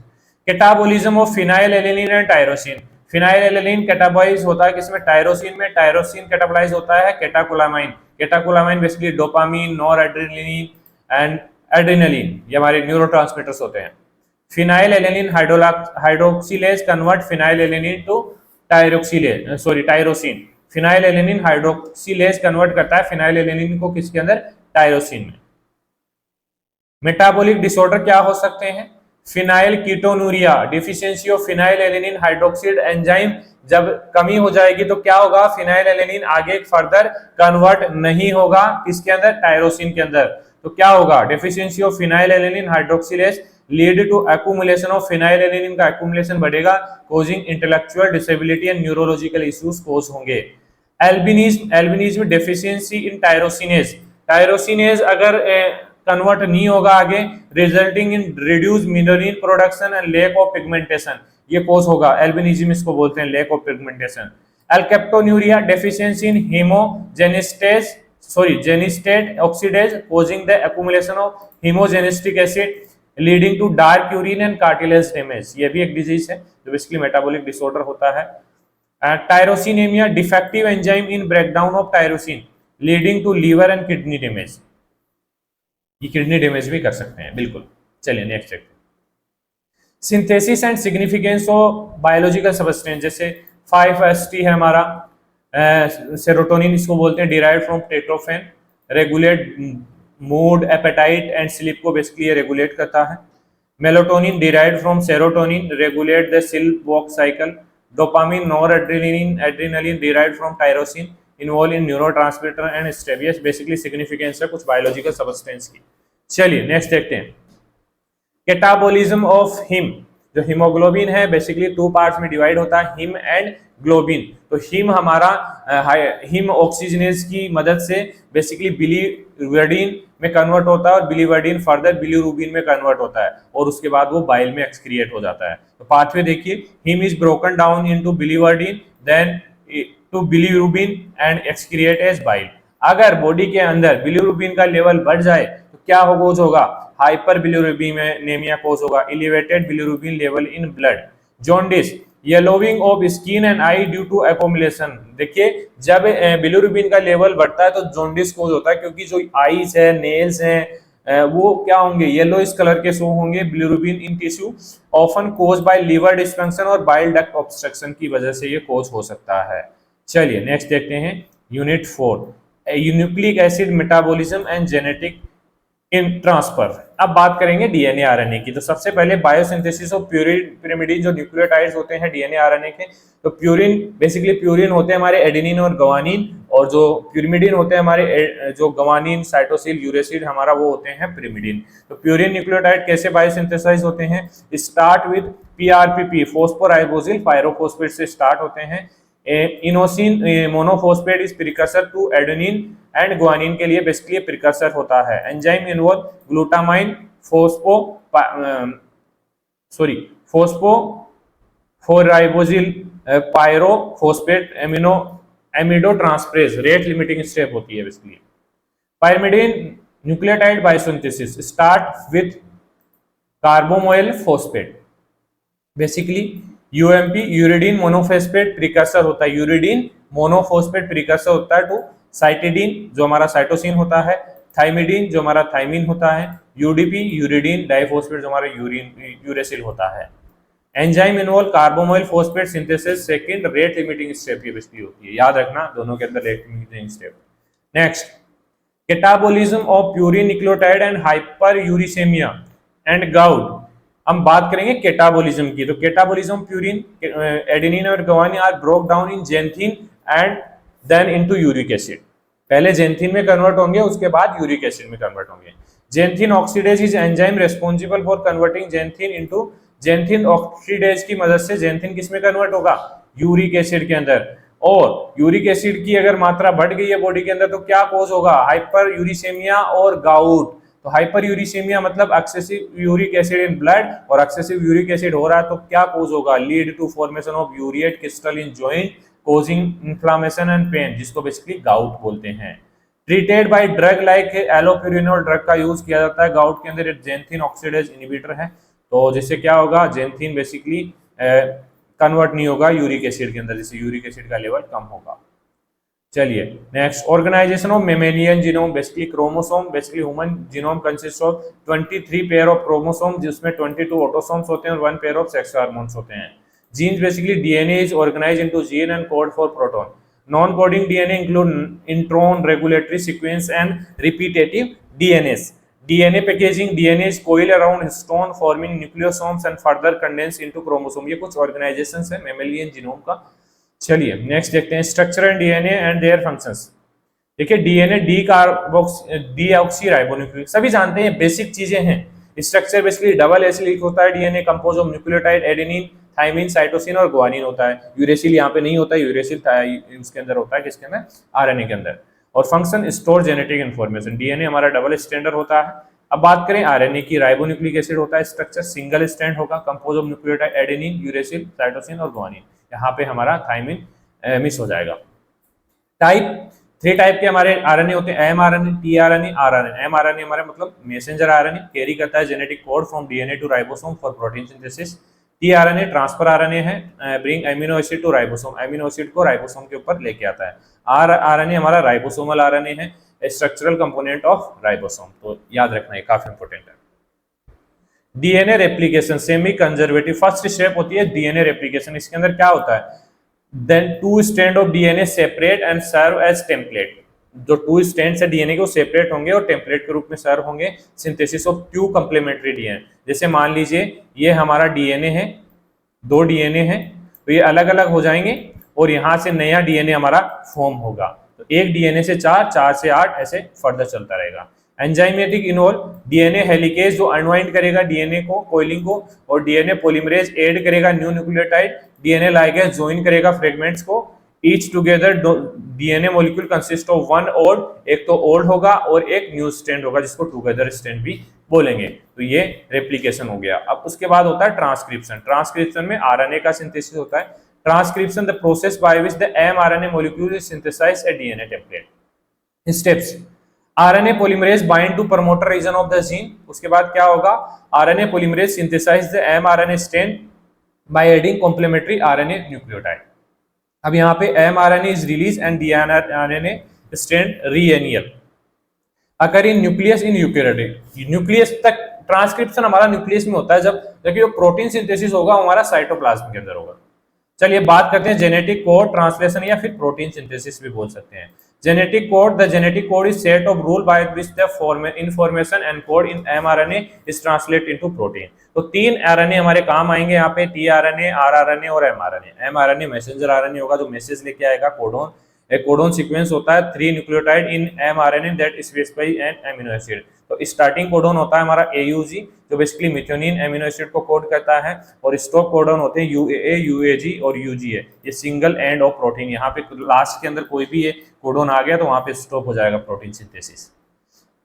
catabolism of phenylalanine and tyrosine. Phenylalanine catabolize होता है किसमें, टायरोसिन में। टायरोसिन कैटाबॉलाइज होता है catecholamine. Catecholamine basically dopamine, noradrenaline and adrenaline, ये हमारे न्यूरोट्रांसमीटर्स होते हैं। Phenylalanine hydroxylase convert phenylalanine to tyrosine. Phenylalanine hydroxylase convert करता है फिनाइलएलेनिन को किसके अंदर, टायरोसिन में। मेटाबॉलिक डिसऑर्डर क्या हो सकते हैं, phenyl ketonuria, deficiency of phenylalanine hydroxide enzyme. जब कमी हो जाएगी तो क्या होगा, फिनाइलएलेनिन आगे फर्दर कन्वर्ट नहीं होगा किसके अंदर, टायरोसिन के अंदर। तो क्या होगा, deficiency of phenylalanine hydroxylase lead to accumulation of phenylalanine का एक्यूमुलेशन बढ़ेगा, causing intellectual disability and neurological issues cause होंगे। Albinism deficiency in tyrosinase. Tyrosinase अगर कन्वर्ट नहीं होगा आगे, resulting in reduce melanin production and lack of pigmentation, ये cause होगा। Albinism इसको बोलते हैं, lack of pigmentation. Alkaptonuria deficiency in gentisate oxidase causing the accumulation of homogentisic acid leading to dark urine and cartilage damage, ये भी एक disease है जो बेसिकली मेटाबॉलिक डिसऑर्डर होता है। Tyrosinaemia, defective enzyme in breakdown of tyrosine leading to liver and kidney damage, ये kidney damage भी कर सकते हैं, बिल्कुल। चलिए नेक्स्ट देखते हैं। Synthesis and significance of biological substance, जैसे 5-HT है हमारा, सेरोटोनिन इसको बोलते हैं, derived from tryptophan, regulate mood, appetite and sleep को बेसिकली रेगुलेट करता है। Melatonin derived from serotonin, regulate the sleep wake cycle. Dopamine, adrenaline derived from tyrosine, involve in neurotransmitter and स्टेबियस, बेसिकली सिग्निफिकेंस है कुछ biological substance की। चलिए next देखते हैं। कैटाबॉलिज्म ऑफ हिम, जो हीमोग्लोबिन है बेसिकली 2 पार्ट्स में डिवाइड होता है, हिम एंड ग्लोबिन। तो हिम हमारा हिम ऑक्सीजनेज की मदद से बेसिकली बिलीवर्डिन में कन्वर्ट होता है और बिलीवर्डिन फर्दर बिलीरुबिन में कन्वर्ट होता है और उसके बाद वो बाइल में एक्सक्रिएट हो जाता है। तो पाथवे देखिए, haem is broken down into biliverdin then to bilirubin and excrete as bile. अगर बॉडी के अंदर बिलीरुबिन का लेवल बढ़ जाए तो क्या होगा, हाइपर बिलीरुबिनेमिया कोज होगा, elevated bilirubin level in blood. Jaundice, yellowing of skin and eye due to accumulation. देखिए जब बिलीरुबिन का लेवल बढ़ता है तो जॉन्डिस कोज होता है, क्योंकि जो आईज है, नेल्स हैं, वो क्या होंगे, येलोइश कलर के शो होंगे। Bilirubin in tissue often cause by liver dysfunction और बाइल डक्ट ऑब्स्ट्रक्शन की वजह से ये कोज हो सकता है। चलिए नेक्स्ट देखते हैं unit 4, nucleic acid metabolism and genetic in transfer. अब बात करेंगे डीएनए आरएनए की। तो सबसे पहले बायोसिंथेसिस ऑफ प्यूरिन, जो न्यूक्लियोटाइड्स होते हैं डीएनए आरएनए के। तो प्यूरिन बेसिकली प्यूरिन होते हैं हमारे एडेनिन और ग्वानिन, और जो प्यूरिमिडिन होते हैं हमारे जो ग्वानिन, साइटोसिल, यूरेसिल हमारा वो होते हैं प्यूरिमिडिन। तो प्यूरिन न्यूक्लियोटाइड कैसे बायोसिंथेसाइज होते हैं, start with PRPP, phosphoribosyl pyrophosphate से स्टार्ट होते हैं। Inosine monophosphate is precursor to adenine and guanine के लिए बेसिकली प्रिकर्सर होता है। Enzyme involve glutamine phosphoribosyl pyrophosphate amidotransferase rate limiting step होती है basically. Pyrimidine nucleotide biosynthesis start with carbamoyl phosphate, basically UMP uridine monophosphate precursor होता है, uridine monophosphate precursor होता है टू साइटिडीन जो हमारा साइटोसिन होता है। थाइमिडीन जो हमारा थाइमिन होता है, यूडीपी यूरिडीन डाइफॉस्फेट जो हमारा यूरेसिल होता है। Enzyme involve carbamoyl phosphate synthesis second rate limiting step ये बेसिकली होती है, याद रखना दोनों के अंदर rate limiting step. Next, catabolism of purine nucleotide and hyperuricemia and gout. हम बात करेंगे कैटाबोलिज्म की, तो कैटाबोलिज्म प्यूरिन एडेनिन और guanine are broke down in xanthine and then into uric acid. पहले जेंथिन में कन्वर्ट होंगे, उसके बाद यूरिक एसिड में कन्वर्ट होंगे। Xanthine oxidase is enzyme responsible for converting xanthine into, xanthine oxidase की मदद से जेंथिन किस में कन्वर्ट होगा, यूरिक एसिड के अंदर। और यूरिक एसिड की अगर मात्रा बढ़ गई है बॉडी के अंदर तो क्या कॉज होगा, हाइपर यूरिसेमिया और गाउट। तो हाइपर यूरिसेमिया मतलब excessive uric acid in blood, और एक्सेसिव यूरिक एसिड हो रहा है तो क्या कॉज होगा, lead to formation of urate crystal in joint causing inflammation and pain, जिसको बेसिकली गाउट बोलते हैं। Treated by drug like allopurinol drug का यूज किया जाता है गाउट के अंदर, जेंथिन ऑक्सीडेज इनहिबिटर है। तो जिससे क्या होगा, जेंथिन बेसिकली कन्वर्ट नहीं होगा यूरिक एसिड के अंदर, जिससे यूरिक एसिड का लेवल कम होगा। चलिए next, organisation of mammalian genome, basically chromosome, basically human genome consist of 23 pair of chromosome, जिसमें 22 ऑटोसोम्स होते हैं और 1 पेयर ऑफ सेक्स हार्मोन्स होते हैं। Genes, basically DNA is organised into gene and code for proton. Non coding DNA include intron, regulatory sequence and repetitive DNAs. DNA packaging, DNA is coiled around histone forming nucleosomes and further condensed into chromosome। ये कुछ organisations है mammalian genome का। चलिए next देखते हैं, structure and DNA and their functions. देखिए DNA deoxy ribonucleic, सभी जानते हैं बेसिक चीजें हैं। स्ट्रक्चर बेसिकली डबल एसिलिक होता है, DNA compose of nucleotide adenine thymine cytosine और गुआनिन होता है। यूरेसिल यहाँ पे नहीं होता, यूरेसिल उसके अंदर होता है, किसके अंदर, आरएनए के अंदर। और function store genetic information, DNA हमारा डबल स्टैंडर्ड होता है। अब बात करें आरएनए की, राइबोन्यूक्लिक एसिड होता है, स्ट्रक्चर सिंगल स्टैंड होगा, compose of nucleotide adenine uracil cytosine और गुआनिन। यहाँ पे हमारा थाइमिन मिस हो जाएगा। टाइप 3 टाइप के हमारे आरएनए होते हैं, mRNA, tRNA, rRNA. MRNA हमारा मतलब मैसेंजर आरएनए, कैरी करता है genetic code from DNA to ribosome for protein synthesis. TRNA transfer RNA है, bring amino acid to ribosome, amino acid को ribosome के ऊपर लेके आता है। आर आरएनए हमारा राइबोसोमल आरएनए है, स्ट्रक्चरल कंपोनेंट ऑफ राइबोसोम, तो याद रखना, ये काफी इंपॉर्टेंट है। DNA replication, semi conservative, first step होती है डीएनए रेप्लिकेशन। इसके अंदर क्या होता है, then 2 strand of DNA separate and serve as template. जो 2 स्ट्रैंड्स है डीएनए के वो सेपरेट होंगे और टेम्पलेट के रूप में सर्व होंगे सिंथेसिस ऑफ 2 कंप्लीमेंट्री डीएनए। जैसे मान लीजिए ये हमारा डीएनए है, 2 डीएनए है, तो ये अलग अलग हो जाएंगे और यहाँ से नया डीएनए हमारा फॉर्म होगा। तो एक डीएनए से 4, 4 से 8 ऐसे फर्दर चलता रहेगा। एंजाइमेटिक इन्वॉल्व, डीएनए हेलिकेज जो अनवाइंड करेगा डीएनए को, कोइलिंग को, और डीएनए पॉलीमरेज ऐड करेगा new nucleotide, DNA ligase join करेगा फ्रेगमेंट्स को। Each together DNA molecule consist of 1 old, एक तो ओल्ड होगा और एक न्यू स्ट्रैंड होगा जिसको टुगेदर स्ट्रैंड भी बोलेंगे। तो ये रेप्लिकेशन हो गया। अब उसके बाद होता है ट्रांसक्रिप्शन। ट्रांसक्रिप्शन में आरएनए का सिंथेसिस होता है। Transcription the process by which the mRNA molecule is synthesized a DNA template. Steps: RNA polymerase bind to promoter region of the gene. उसके बाद क्या होगा, RNA polymerase synthesize the mRNA strand by adding complementary RNA nucleotide. अब यहाँ पे mRNA is released and DNA strand re-anneal occur in nucleus in eukaryotic. Nucleus तक transcription हमारा nucleus में होता है, जबकि जो प्रोटीन सिंथेसिस होगा हमारा साइटोप्लाज्म के अंदर होगा। चलिए बात करते हैं जेनेटिक कोड ट्रांसलेशन या फिर प्रोटीन सिंथेसिस भी बोल सकते हैं। Genetic code, the genetic code is set of rule by which the information encode in mRNA is translate into protein. तो 3 आरएनए हमारे काम आएंगे यहाँ पे, टी आरएनए, आर आरएनए और mRNA। mRNA मैसेंजर आरएनए होगा जो मैसेज लेके आएगा, कोडोन। एक कोडोन सीक्वेंस होता है 3 nucleotide in mRNA that specify an amino acid. तो स्टार्टिंग कोडोन होता है हमारा AUG जो बेसिकली मेथियोनिन एमिनो एसिड को कोड करता है, और स्टॉप कोडोन होते हैं UAA, UAG और UGA। ये सिंगल एंड ऑफ प्रोटीन, यहाँ पे लास्ट के अंदर कोई भी ये कोडोन आ गया तो वहां पे स्टॉप हो जाएगा protein synthesis.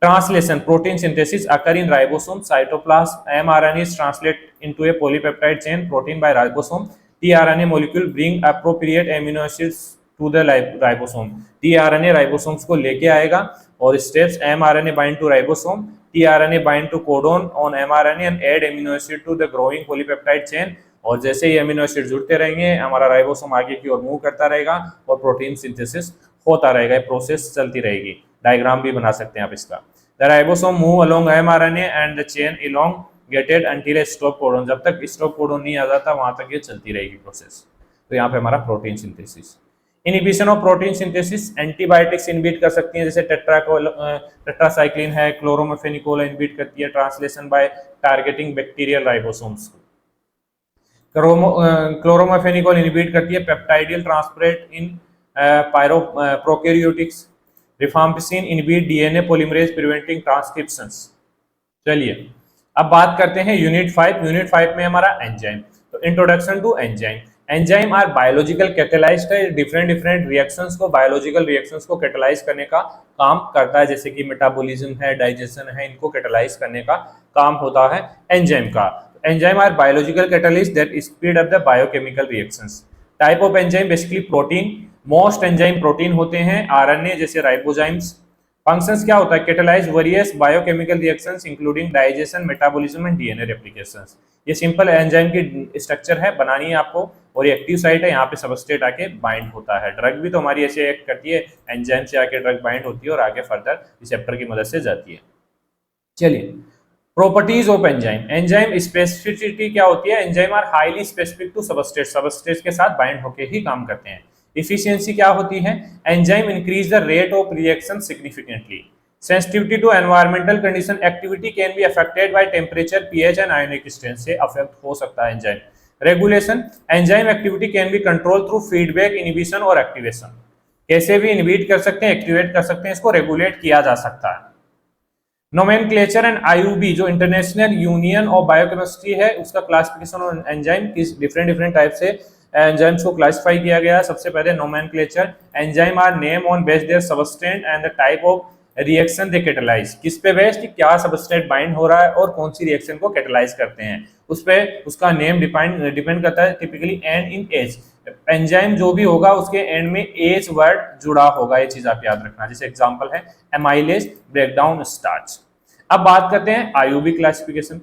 Translation, protein synthesis occur in ribosome, cytoplasm, mRNA is translate into a polypeptide chain protein by ribosome, tRNA molecule bring appropriate amino acids to the ribosome। tRNA ribosomes को लेके आएगा और steps, mRNA bind to ribosome, tRNA bind to codon on mRNA and add amino acid to the growing polypeptide chain। और जैसे ही amino acid जुड़ते रहेंगे हमारा ribosome आगे की ओर मूव करता रहेगा और प्रोटीन सिंथेसिस होता रहेगा, प्रोसेस चलती रहेगी। डायग्राम भी बना सकते हैं आप इसका। The ribosome move along mRNA and the chain elongated until a stop codon, जब तक स्टॉप कोडोन नहीं आ जाता वहां तक ये चलती रहेगी प्रोसेस। तो यहाँ पे हमारा protein synthesis. Inhibition of protein synthesis, antibiotics inhibit कर सकती हैं, जैसे टेट्रासाइक्लिन है, क्लोरोमेफेनिकोल इनहिबिट करती है translation by targeting bacterial ribosomes को। क्लोरोमेफेनिकोल इनहिबिट करती है peptidyl transport in prokaryotics. Rifampicin inhibit DNA polymerase preventing transcriptions. चलिए अब बात करते हैं यूनिट 5। यूनिट 5 में हमारा एंजाइम। तो introduction to enzyme. Enzyme are biological catalysed है, डिफरेंट रिएक्शंस को, बायोलॉजिकल रिएक्शंस को कैटेलाइज करने का काम करता है, जैसे कि मेटाबॉलिज्म है, डाइजेशन है, इनको कैटेलाइज करने का काम होता है एंजाइम का। Enzyme are biological catalyst that speed up the biochemical reactions. Type of enzyme basically protein, most enzyme protein होते हैं। आरएनए जैसे राइबोजाइम्स। फंक्शंस क्या होता है, catalyze various biochemical reactions including digestion, metabolism and DNA replications. ये simple enzyme की structure है, बनानी है आपको, और ये एक्टिव साइट है, यहाँ पे सबस्ट्रेट आके बाइंड होता है। ड्रग भी तो हमारी ऐसे एक्ट करती है, एंजाइम से आके ड्रग बाइंड होती है और आगे फर्दर रिसेप्टर की मदद से जाती है। चलिए properties of enzyme. Enzyme specificity क्या होती है, enzyme are highly specific to substrate, substrate के साथ बाइंड होके ही काम करते हैं। इफिशियंसी क्या होती है, enzyme increase the rate of reaction significantly. Sensitivity to environmental condition, activity can be affected by temperature, pH and ionic strength से अफेक्ट हो सकता है enzyme. Regulation, enzyme activity can be control through feedback, inhibition और activation. कैसे भी inhibit कर सकते हैं, एक्टिवेट कर सकते हैं, इसको रेगुलेट किया जा सकता है। नोमेनक्लेचर एंड आईयूबी, जो इंटरनेशनल यूनियन ऑफ बायोकेमिस्ट्री है, उसका क्लासिफिकेशन ऑन एंजाइम, किस डिफरेंट टाइप से एंजाइम्स को क्लासिफाई किया गया है। सबसे पहले nomenclature, enzyme are name on based their substrate and the type of reaction they catalyse. किस पे बेस्ड, क्या सबस्टेंट बाइंड हो रहा है और कौन सी रिएक्शन को कैटेलाइज करते हैं, उस पे उसका नेम डिपेंड करता है। Typically end in ase, enzyme जो भी होगा उसके एंड में एज वर्ड जुड़ा होगा, ये चीज आप याद रखना। जैसे एग्जांपल है एमाइलेज, ब्रेकडाउन स्टार्च। अब बात करते हैं IUB classification.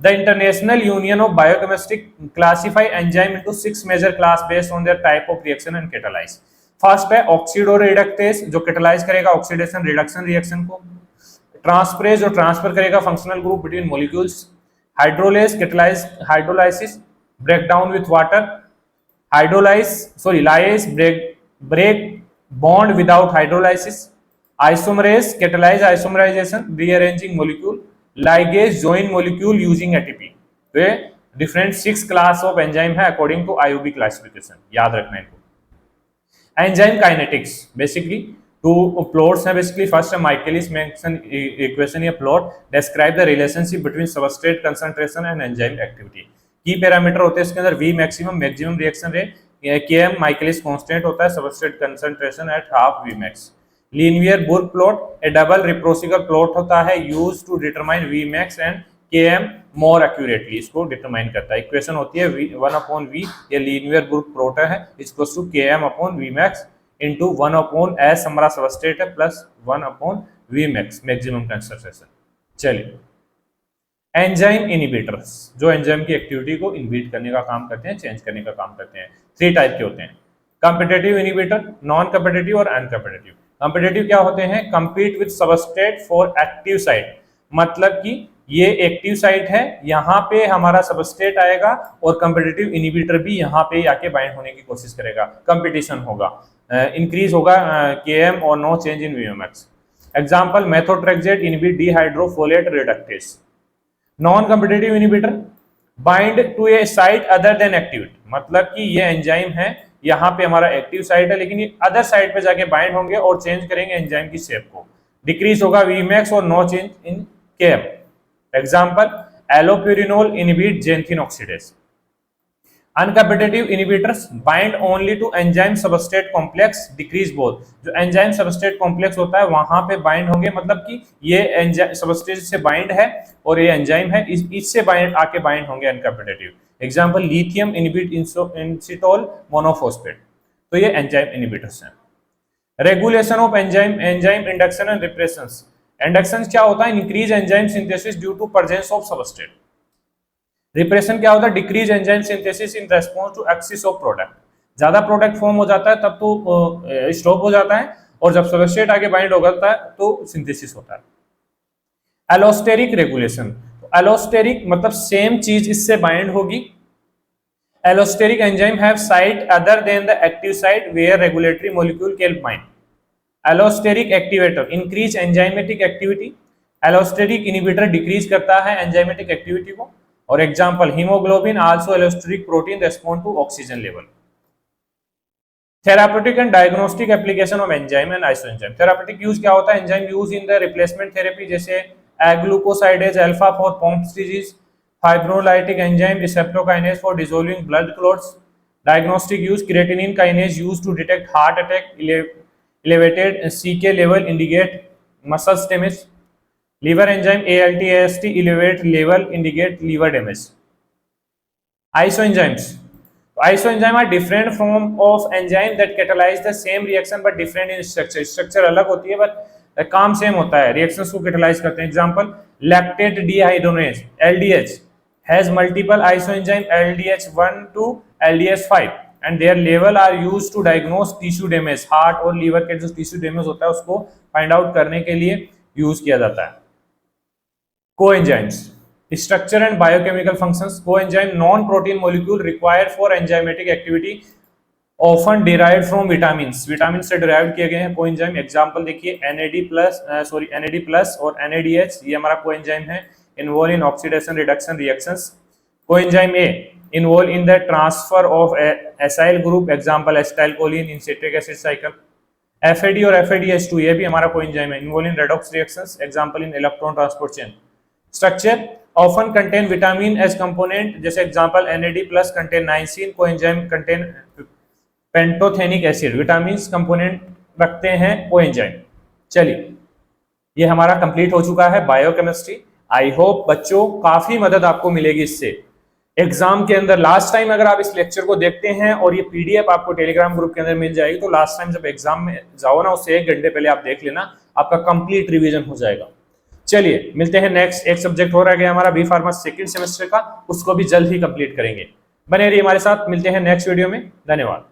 The international union of biochemistry classify enzyme into 6 major class based on their type of reaction and catalyze. First है ऑक्सीडो रिडक्टेज, जो कैटेलाइज करेगा ऑक्सीडेशन रिडक्शन रिएक्शन को। Transferase, जो transfer करेगा functional group between molecules. Hydrolase, catalyze hydrolysis, breakdown with water. Lyase, break bond without hydrolysis. Isomerase, catalyze isomerization, rearranging molecule. Ligase, join molecule using ATP. तो ये different 6 class of enzyme है according to IUB classification, याद रखना है। Enzyme kinetics, basically 2 plots हैं basically. First है Michaelis Menten equation, ये plot describe the relationship between substrate concentration and enzyme activity. Key parameter होते हैं इसके अंदर, V maximum reaction rate, Km Michaelis constant होता है, substrate concentration at half V max. Lineweaver Burk plot, a double reciprocal plot होता है, used to determine V max and Km more accurately, इसको determine करता है। इक्वेशन होती है 1/v, ये लीनियर बुर्क प्लॉट है, equals to Km/v max into 1/S हमारा सबस्ट्रेट है plus 1/v max maximum concentration. चलिए एंजाइम इनहिबिटर्स, जो एंजाइम की एक्टिविटी को इनहिबिट करने का काम करते हैं, चेंज करने का काम करते हैं। 3 टाइप के होते हैं, कॉम्पिटिटिव इनहिबिटर, नॉन कॉम्पिटिटिव और अनकॉम्पिटिटिव। कॉम्पिटिटिव क्या होते हैं, compete with substrate for active site, मतलब कि ये एक्टिव साइट है, यहाँ पे हमारा सबस्ट्रेट आएगा और कॉम्पिटिटिव इनहिबिटर भी यहाँ पे आके बाइंड होने की कोशिश करेगा, कंपटीशन होगा, इंक्रीज होगा Km और no change in Vmax। Example methotrexate inhibit dihydrofolate reductase. Non competitive inhibitor bind to a site other than active, मतलब कि ये एंजाइम है, यहाँ पे हमारा एक्टिव साइट है लेकिन ये अदर साइट पे जाके बाइंड होंगे और चेंज करेंगे एंजाइम की शेप को। डिक्रीज होगा Vmax और no change in Km। Example allopurinol inhibit xanthine oxidase. Uncompetitive inhibitors bind only to enzyme substrate complex, decrease both, जो एंजाइम सबस्ट्रेट कॉम्प्लेक्स होता है वहां पे बाइंड होंगे, मतलब कि ये एंजाइम सबस्ट्रेट से बाइंड है और ये एंजाइम है, इससे बाइंड आके बाइंड होंगे uncompetitive. Example lithium inhibit inositol monophosphate, तो ये एंजाइम इनहिबिटर्स हैं। Regulation of enzyme, enzyme induction and repressions. Induction क्या होता है, increase enzyme synthesis due to presence of substrate. Repression क्या होता है, decrease enzyme synthesis in response to excess of product. ज्यादा प्रोडक्ट फॉर्म हो जाता है तब तो स्टॉप हो जाता है, और जब सबस्ट्रेट आगे बाइंड हो जाता है तो सिंथेसिस होता है। एलोस्टेरिक रेगुलेशन, एलोस्टेरिक मतलब सेम चीज इससे बाइंड होगी। Allosteric enzyme have site other than the active site where regulatory molecule can bind. Allosteric activator increase enzymatic activity, allosteric inhibitor decrease करता है एंजाइमेटिक एक्टिविटी को। और example haemoglobin also allosteric protein respond to oxygen level. Therapeutic and diagnostic application of enzyme and isoenzyme. Therapeutic use क्या होता है? Enzyme use in the replacement therapy, जैसे glucosidase alpha for Pompe's disease, fibrinolytic enzyme streptokinase for dissolving blood clots. Diagnostic use creatinine kinase use to detect heart attack, elevated CK level indicate muscle damage. Liver enzyme ALT AST elevate level indicate liver damage. Isoenzymes. Isoenzyme are different form of enzyme that catalyze the same reaction but different in structure. Structure अलग होती है but काम same होता है, reactions को catalyze करते हैं. Example lactate dehydrogenase LDH has multiple isoenzyme LDH1 to LDH5 and their level are used to diagnose tissue damage. Heart और लीवर के जो टिश्यू डैमेज होता है उसको फाइंड आउट करने के लिए यूज किया जाता है. Coenzymes structure and biochemical functions. Coenzyme non-protein molecule required for enzymatic activity often derived from vitamins. Vitamin से derived किए गए हैं coenzyme. Example देखिए NAD plus और NADH, ये हमारा coenzyme है, involve in oxidation reduction reactions. Coenzyme A involve in the transfer of acyl group. Example acetylcholine in citric acid cycle. FAD और FADH2 ये भी हमारा coenzyme है, involve in redox reactions. Example in electron transport chain. Structure often contain vitamin as component, जैसे example NAD plus contain niacin, coenzyme contain pantothenic acid. Vitamins component रखते हैं coenzyme. चलिए ये हमारा कंप्लीट हो चुका है बायोकेमिस्ट्री. आई होप बच्चों काफी मदद आपको मिलेगी इससे एग्जाम के अंदर. लास्ट टाइम अगर आप इस लेक्चर को देखते हैं और ये पीडीएफ आपको टेलीग्राम ग्रुप के अंदर मिल जाएगी, तो लास्ट टाइम जब एग्जाम में जाओ ना उससे 1 घंटे पहले आप देख लेना, आपका कंप्लीट रिवीजन हो जाएगा. चलिए मिलते हैं नेक्स्ट. एक सब्जेक्ट हो रहा है हमारा बी फार्मा सेकंड सेमेस्टर का, उसको भी जल्द ही कंप्लीट करेंगे. बने रहिए हमारे साथ, मिलते हैं नेक्स्ट वीडियो में. धन्यवाद.